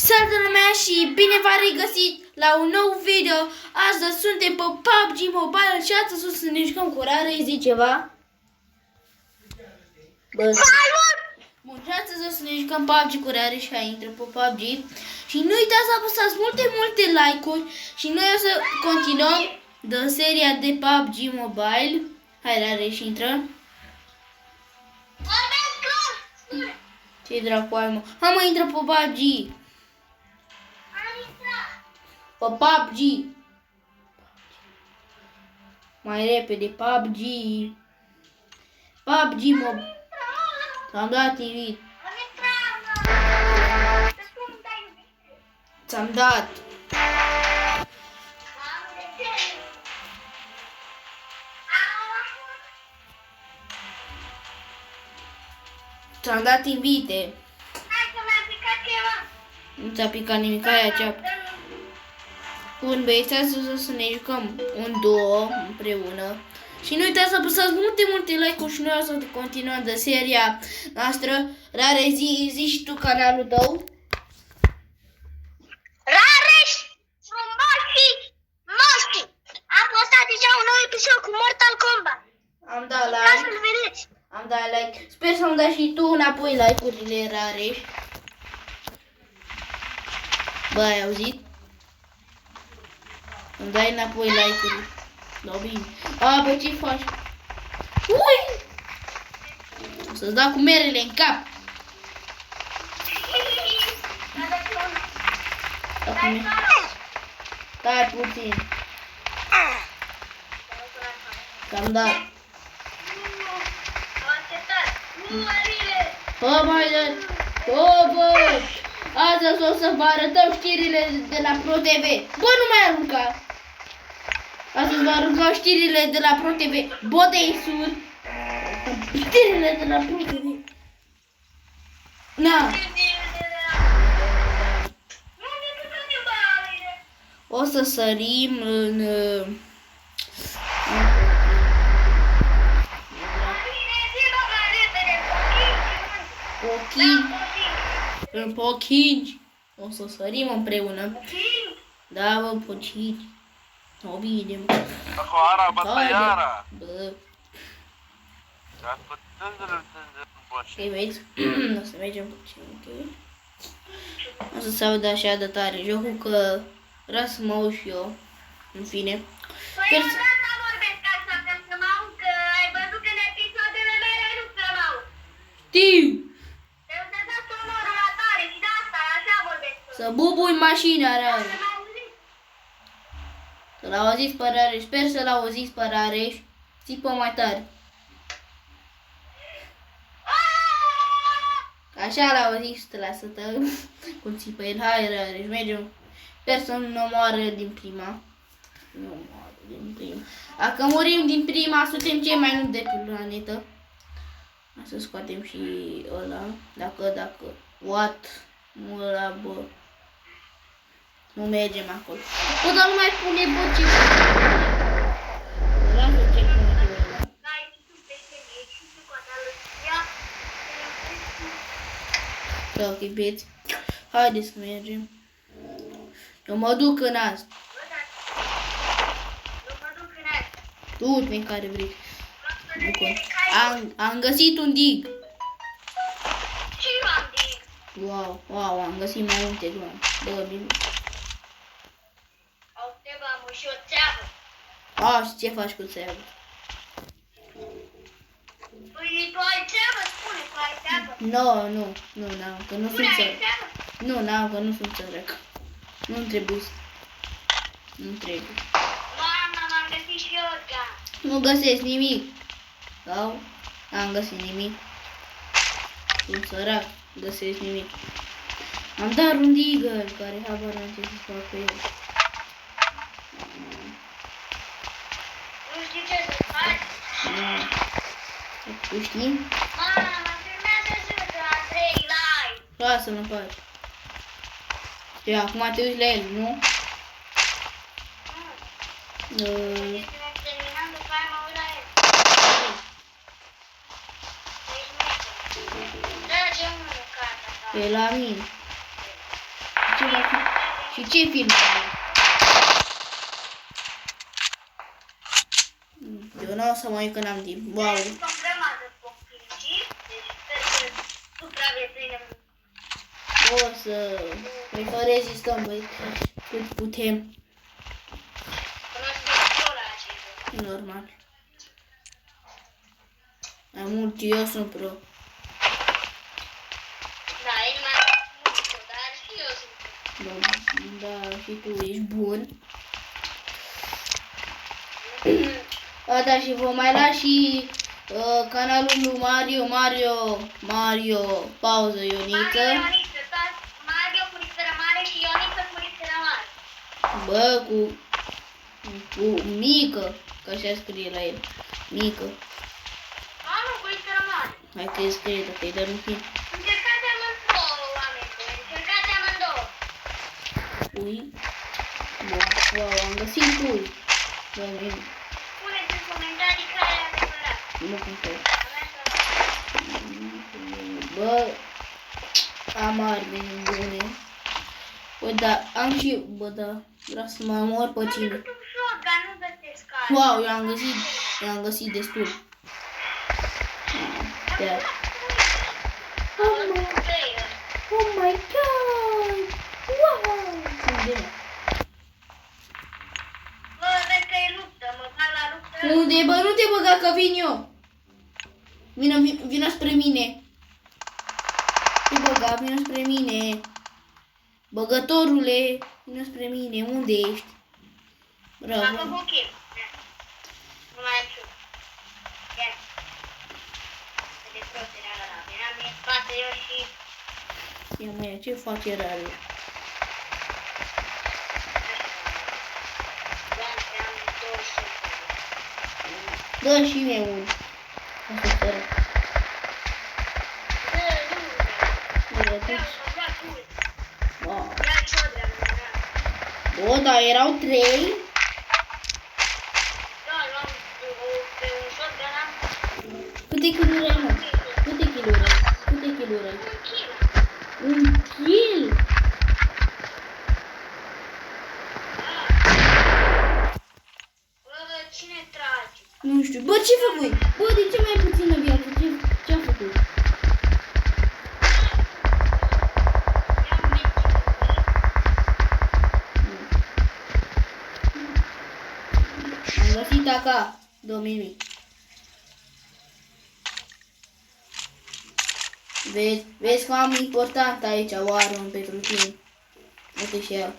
Salutare lumea și bine v-am regăsit la un nou video. Astăzi suntem pe PUBG Mobile și astăzi o să ne jucăm cu Rare. Zici ceva? Bun, și astăzi o să ne jucăm PUBG cu Rare și hai intră pe PUBG. Și nu uitați să apăsați multe like-uri și noi o să continuăm de seria de PUBG Mobile. Hai Rare și intră. Ce dracu ai mă? Hai mă, intră pe PUBG. Pe PUBG. Mai repede, PUBG. PUBG Mobile. Ți-am dat invit. Ți-am dat. Ți-am dat invite. Nu ți-a picat nimic, aia ceapă. Bun, băieți, astăzi o să ne jucăm un duo împreună. Și nu uitați să apăsați multe like-uri și noi o să continuăm de seria noastră. Rare, zi și tu canalul tău. Rareș, frumoși, moști. Am postat deja un nou episod cu Mortal Kombat. Am dat Vreau like. să-l vedeți. Am dat like. Sper să-mi dai și tu înapoi like-urile, Rareș. Bă, ai auzit? Îmi dai înapoi like-urile. Da, bine. A, bă, ce faci? Ui! O să-ți dau cu merele în cap. Stai puțin. Cam dat. Bă, mai dă. Bă! Astăzi o să vă arătăm știrile de la Pro TV. Bă, nu mai arunca. Astăzi vă arătăm știrile de la Pro TV. Bă, de-i sur. Știrile de la Pro TV. Na. O să sărim în... În Pochinci. O să sărim împreună. Da, bă, Pochinci. O bine, mă. Acoara, bataiara. Bă. Ok, Vezi? O să mergem puțin, ok? O să se audă așa de tare jocul că vreau să mă aud și eu. În fine. Păi eu vreau să vorbesc așa, ca să mă aud, că ai văzut că în episoadele mele nu prea mă aud. Știu! Eu să dau sonorul la tare și de asta, așa vorbesc. Să bubui mașina, Să Rareș. mă auziți? Să-l auziți pe Rareș. Sper să-l auziți pe Rareș. Țipă mai tare. Așa l-auziți 100% cum țipă el. Hai, Rareș, mergem. Sper să nu moară din prima. Nu moară din prima. Dacă murim din prima, suntem cei mai nubi de pe planetă. Să scoatem și ăla. Dacă... What? Nu ăla, bă. Nu mergem acolo. Bă, dar nu mai pune, bă, ce... Lasă ce pune de ăla. Dai, tu pe femeie și tu cu atală. Ia. Da, ok, băieți. Haideți să mergem. Eu mă duc în asta. Bă, dar... Eu mă duc în asta. Du-te în care vrei. Am găsit un dig. Și eu am dig. Wow, am găsit mai multe gloane. Bă, bine. Au te am și o țeavă. Și ce faci cu țeavă? Păi tu ai țeavă, spune că ai țeavă. Nu, n-am, că nu Spune, sunt ai țărăc. țeavă? Nu, n-am, că nu sunt țărăc. Nu trebuie să... Nu trebuie. Mama, m-am găsit și eu, da. Nu găsesc nimic. Sau? N-am găsit nimic. Sunt sărac, găsesc nimic. Am dat un digger care habar n-am ce să fac cu el. Nu știi ce să faci? Tu știi? Mama, mă filmează sus la 3 live. Lasă-mă în pace. Și acum te uiți la el, nu? Este terminat, după aia mă uit la el. Deci, Pe la mine. va fi? Și ce film? Eu nu o să mă uit că n-am timp. Wow. Sunt o grămadă copii, deci sper să supraviețuim. O să rezistăm, băi, cât putem. Până să fiu la acei. Normal. Mai mult eu sunt pro. Da, e mai mult, dar și eu sunt. Da, și tu ești bun. A, da, și vă mai las și canalul lui Mario, pauză, Ioniță. Mario cu literă mare și Ioniță cu literă mare. Bă, cu mică, că așa scrie la el. Mică. Nu, cu literă mare. Hai că e scrie, dacă-i dă nu fi. Încercați amândouă, oameni buni. Încercați amândouă. Ui. Bun, wow, am găsit ui. Puneți în comentarii care a adevărat. Nu cum să. Bă, am arme bune. Bă, da, am și, bă, da, vreau să mă omor pe cine. Am un shotgun, nu găsesc care. Wow, eu am găsit destul. Da. Oh my god! Wow! Unde? Bă, vezi că e luptă, măcar la luptă. Unde? Bă, nu te băga că vin eu. Vină spre mine. Te băga, vină spre mine. Băgătorule, vină spre mine. Unde ești? Am Bravo. făcut kill. Nu mai am șut. Ia. De prost era ăla. Eram în spate eu și... Ia măia, ce face rare? Dă și mie un. Asta speră. Wow. Bă, dar erau 3. Câte kill-uri ai, mă? Câte kill-uri ai? Câte kill-uri ai? Un kill? Cine trage? Nu știu. Bă, ce făcut? Bă, de ce mai puțină viață? Ce-a făcut? Am găsit acá. 2000. Vezi că am important aici o armă pentru tine. Uite și ea.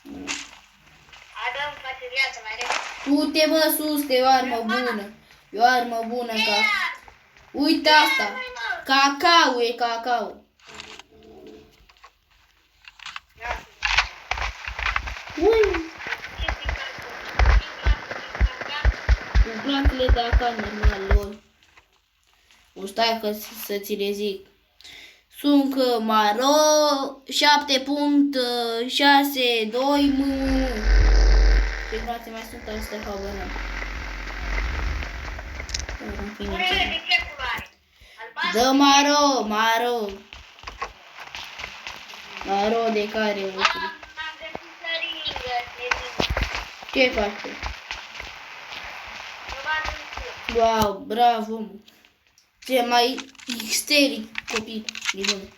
Nu? Adam face viața mai repede. Du-te, bă, sus, că e o armă bună. E o armă bună ca... Uite asta. Cacao, e cacao. Ui. Cu placele de acá, normal, lol. O stai că să ți le zic. Sunt Maro 7.62 Ce frate mai sunt astea habănă. Urele de ce culoare? Albastru? Dă Maro de care o știu. Am găsit săringă, Ce faci tu? Wow, bravo, mă. Ce mai isteric copil din lume.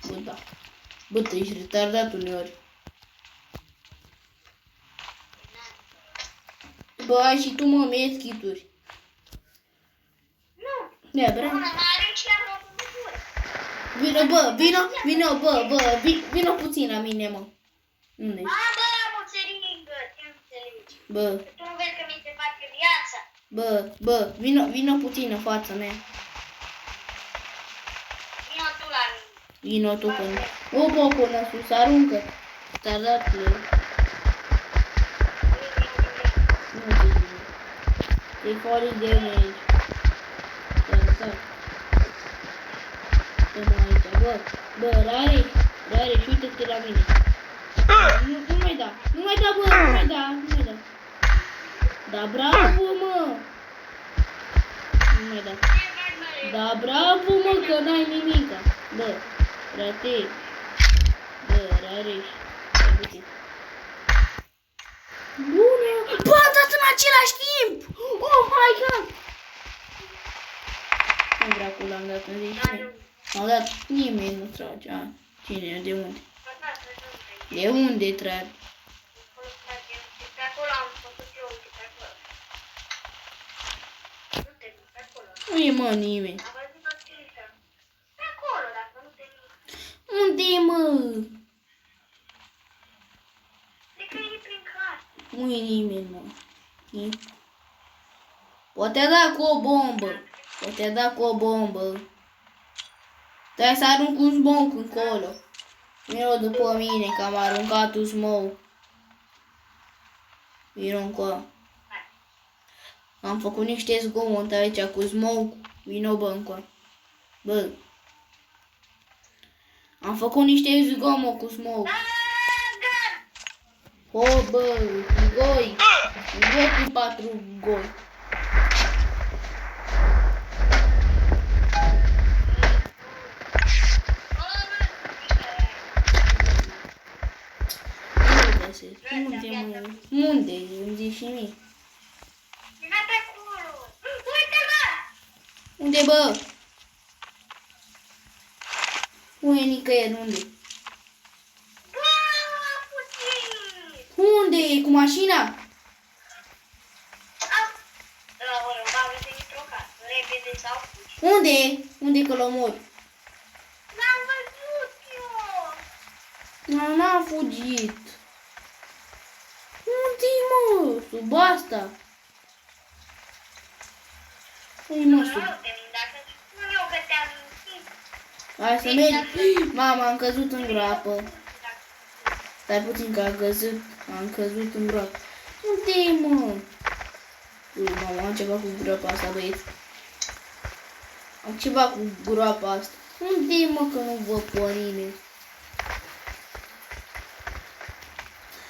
Bă, da. Bă, tu ești retardat uneori. Bă, ai și tu, mă, medkit-uri. Nu. Ia, bravo. Bună, mai are și am o bucură. Vină, bă, vină puțin la mine, mă. Unde ești? Bă, am o seringă, ce înțelegi? Bă, Tu nu vezi că mi se face viața? bă, vină puțin în fața mea. Vino tu la mine. Vino tu până. O, bă, până sus, aruncă. Ți-a dat le. Nu te zic. Te-ai falling damage. Ți-a arătat. Până aici, bă, rare, și uite-te la mine. Nu mai da, bă, nu mai da. Da, bravo, mă. Nu mai da. Da, bravo, mă, că n-ai nimica. Bă. Frate. Bă, Rareș. Bună! Bă, am dat în același timp! Oh my god! Cum dracu l-am dat în zi? M-au dat nimeni nu trage. A, cine? De unde? De unde trag? Pe acolo am făcut eu, pe acolo. Nu te duci, pe acolo. Nu e mă nimeni. Am văzut o scrisă. Pe acolo, dacă nu te duci. Unde e mă? De că e prin casă. Nu e nimeni mă. E? Poate a dat cu o bombă. Poate a dat cu o bombă. Trebuie să arunc un smoke încolo. Vino după mine că am aruncat un smoke. Vino încoa. Am făcut niște zgomot aici cu smoke. Vino bă încoa. Bă. Am făcut niște zgomot cu smoke. O bă, goi. Goi cu 4 goi. Unde, mă? Unde? Îmi zici și mie. Vino pe acolo. Uite, bă! Unde, bă? Nu e nicăieri, unde? Bă, puțin! Unde e? Cu mașina? M-am văzut într-o casă. Repede sau fugi. Unde? Unde că l-omori? L-am văzut eu. N-a fugit. Unde-i, mă? Sub asta. Unde mă, sub? Dacă spun eu că te-am mințit. Hai să mergi. Mama, am căzut în groapă. Stai puțin că am căzut în groapă. Unde-i, mă? Mama, am ceva cu groapa asta, băieți. Am ceva cu groapa asta. Unde-i, mă, că nu văd pe nimeni?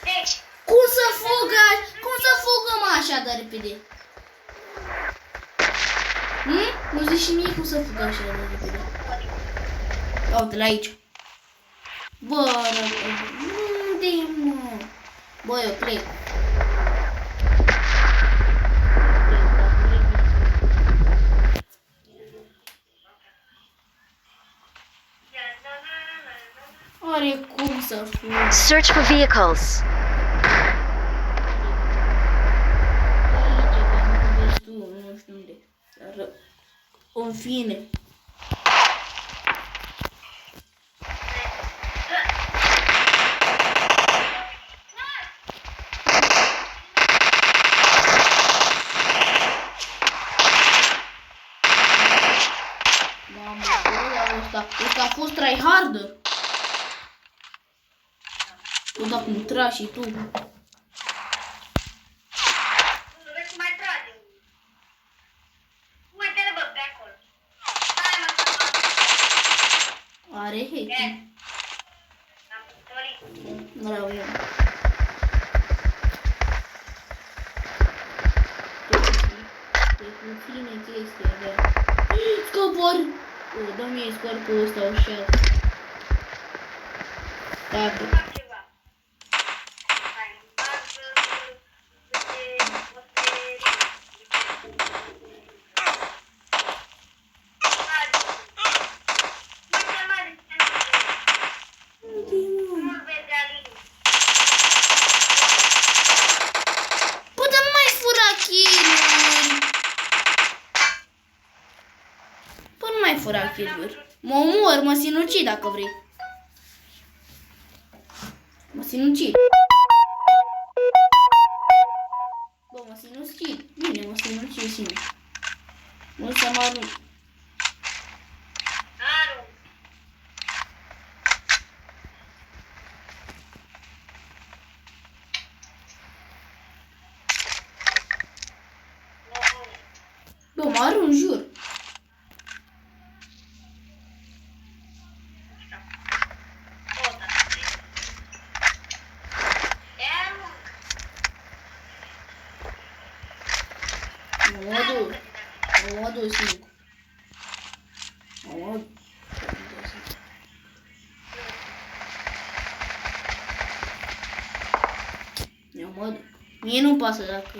Deci, Cum să fugă? Cum să fugă, mă, așa de repede? Nu zici și mie cum să fugă așa de repede. Uite-l aici. Bă, unde-i, mă? Bă, eu plec. Are cum să fugă. Search for vehicles. Nu știu unde. Dar, în fine. Mamă, ăsta a fost tryharder. Tu dacă nu tragi și tu. nu vezi cum mai trage. Uite-le, bă, pe acolo. Hai, mă, să mă. Are hate. Am păstorit. Vreau eu. E puține chestii, da. Scopor! Dă mie scorpul ăsta ușor. Dacă. Fac ceva. Hai, bază, Bă, dar nu mai fura kill-uri! Bă, nu mai fura kill-uri. Mă omor, mă sinucid dacă vrei. Mă sinucid. Bă, mă sinucid. Bine, mă sinucid singur. Mă să mă arunc. Bă, mă arunc, jur. Mă duc singur. Mie nu pasă dacă...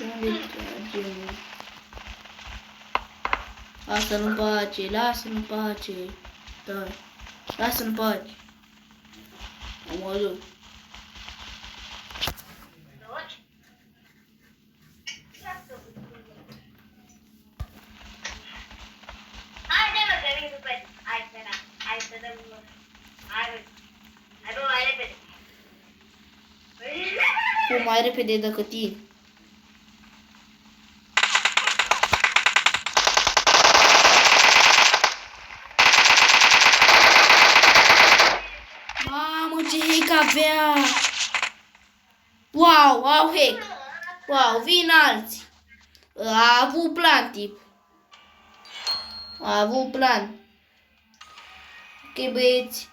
Unde tragem? Lasă-l în pace, lasă-l în pace. Da. Lasă-l în pace. Mă duc. Haide mă, că vin după tine. Hai să dăm... Hai bă, mai repede. Cum mai repede decât tine. Mamă, ce hack avea! Wow, au hack! Wow, vin alții! A avut plan, tip. A avut plan. Ok, băieți.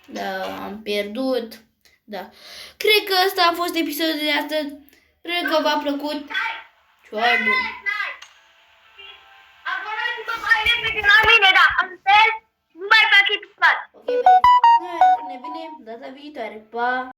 Da, am pierdut. Da. Cred că ăsta a fost episodul de astăzi. Cred că v-a plăcut. Ceai bun. Abonați-vă mai repede la mine, da, altfel nu mai fac episod. Ok, băieți. Ne vedem data viitoare. Pa!